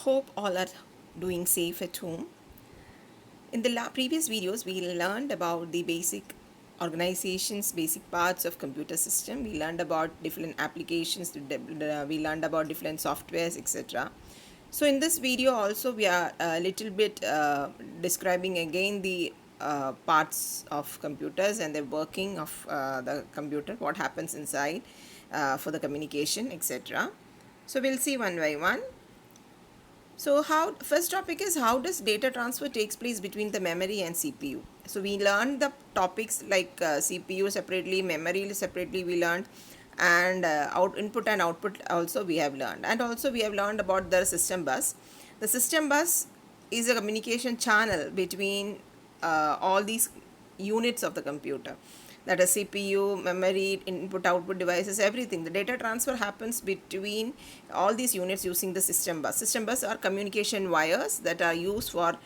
hope all are doing safe at home. In the previous videos, we learned about the basic organizations, basic parts of computer system. We learned about different applications, we learned about different softwares, etc. So in this video also we are a little bit describing again the parts of computers and the working of the computer, what happens inside for the communication, etc. So we'll see one by one. So first topic is how does data transfer takes place between the memory and CPU. So we learned the topics like CPU separately, memory separately we learned, and input and output also we have learned, and also we have learned about the system bus. The system bus is a communication channel between all these units of the computer, that is CPU, memory, input output devices, everything. The data transfer happens between all these units using the system bus. System bus are communication wires that are used for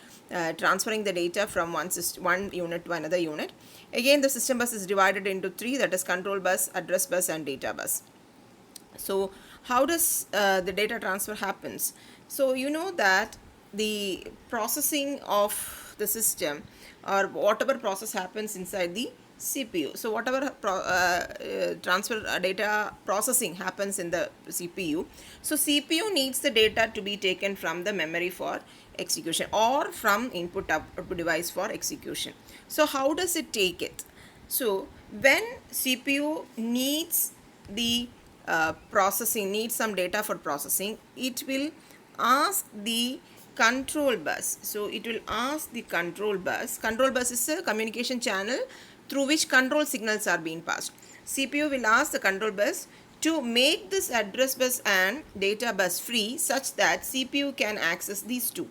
transferring the data from one unit to another unit. Again, the system bus is divided into three, that is control bus, address bus, and data bus. So how does the data transfer happens? So you know that the processing of the system, or whatever process happens inside the CPU. So whatever transfer data processing happens in the CPU. So CPU needs the data to be taken from the memory for execution, or from input output device for execution. So how does it take it? So when CPU needs the needs some data for processing, it will ask the control bus. So it will ask the control bus. Control bus is a communication channel through which control signals are being passed. CPU will ask the control bus to make this address bus and data bus free such that CPU can access these two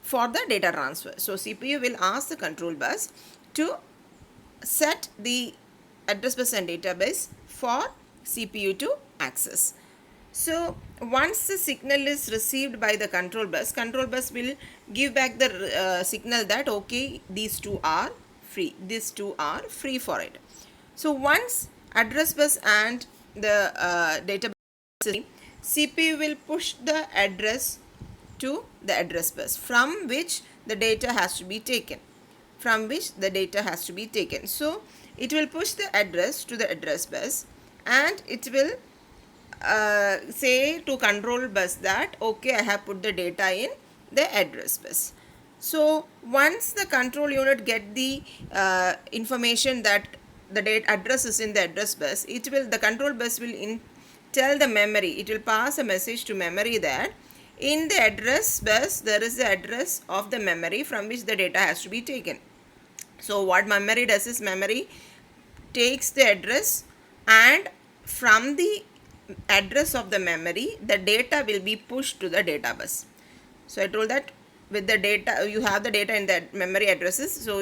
for the data transfer. So CPU will ask the control bus to set the address bus and data bus for CPU to access. So once the signal is received by the control bus will give back the signal that okay, these two are free, for it. So once address bus and the data bus, CPU will push the address to the address bus from which the data has to be taken. So it will push the address to the address bus, and it will say to control bus that okay, I have put the data in the address bus. So once the control unit get the information that the address is in the address bus, the control bus will tell the memory, it will pass a message to memory that in the address bus there is the address of the memory from which the data has to be taken. So what memory does is, memory takes the address, and from the address of the memory the data will be pushed to the data bus. So I told that with the data, you have the data in the memory addresses. So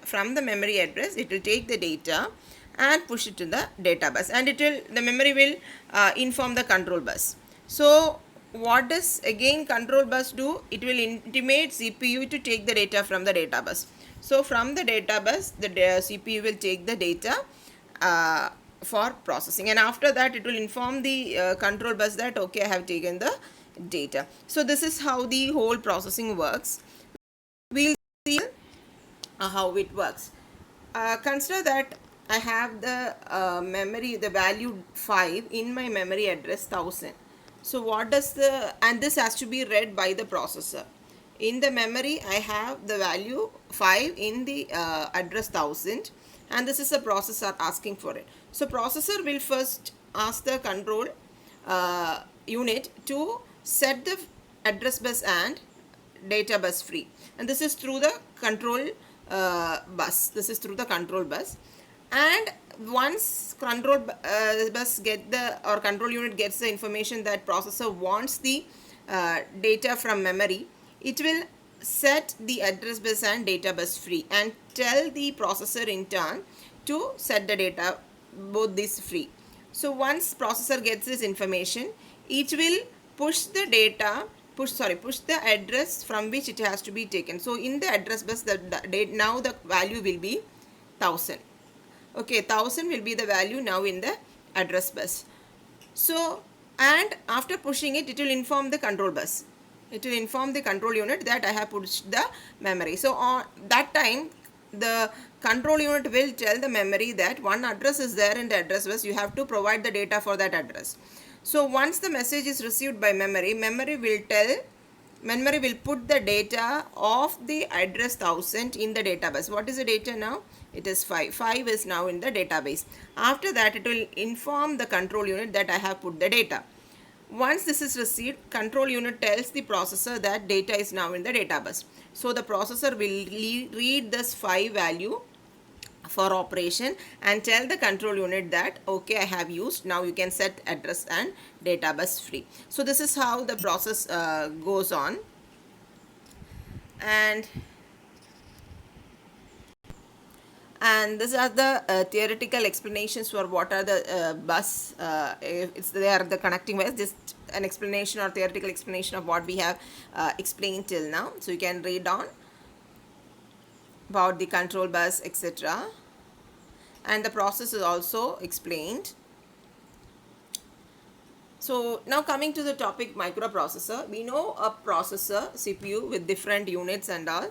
from the memory address it will take the data and push it to the data bus, and the memory will inform the control bus. So what does again control bus do? It will intimate CPU to take the data from the data bus. So from the data bus the CPU will take the data for processing, and after that it will inform the control bus that okay, I have taken the data. So this is how the whole processing works. We'll see how it works. Consider that I have the memory, the value 5 in my memory address 1000. So what does and this has to be read by the processor. In the memory I have the value 5 in the address 1000, and this is a processor asking for it. So processor will first ask the control unit to set the address bus and data bus free, and this is through the control bus. And once control control unit gets the information that processor wants the data from memory, it will set the address bus and data bus free and tell the processor in turn to set the data, both these free. So once processor gets this information, it will push the address from which it has to be taken. So in the address bus now the value will be 1000. Okay, 1000 will be the value now in the address bus. So and after pushing it, it will inform the control bus it will inform the control unit that I have pushed the memory. So on that time, the control unit will tell the memory that one address is there in the address bus, you have to provide the data for that address. So once the message is received by memory, memory will put the data of the address 1000 in the database. What is the data now? It is 5. 5 is now in the database. After that, it will inform the control unit that I have put the data. Once this is received, control unit tells the processor that data is now in the database. So the processor will read this 5 value for operation and tell the control unit that okay, I have used, now you can set address and database free. So this is how the process goes on. And these are the theoretical explanations for what are the bus, it's they are the connecting wires, just an explanation or theoretical explanation of what we have explained till now. So you can read on about the control bus, etc., and the process is also explained. So now coming to the topic microprocessor, we know a processor CPU with different units and all.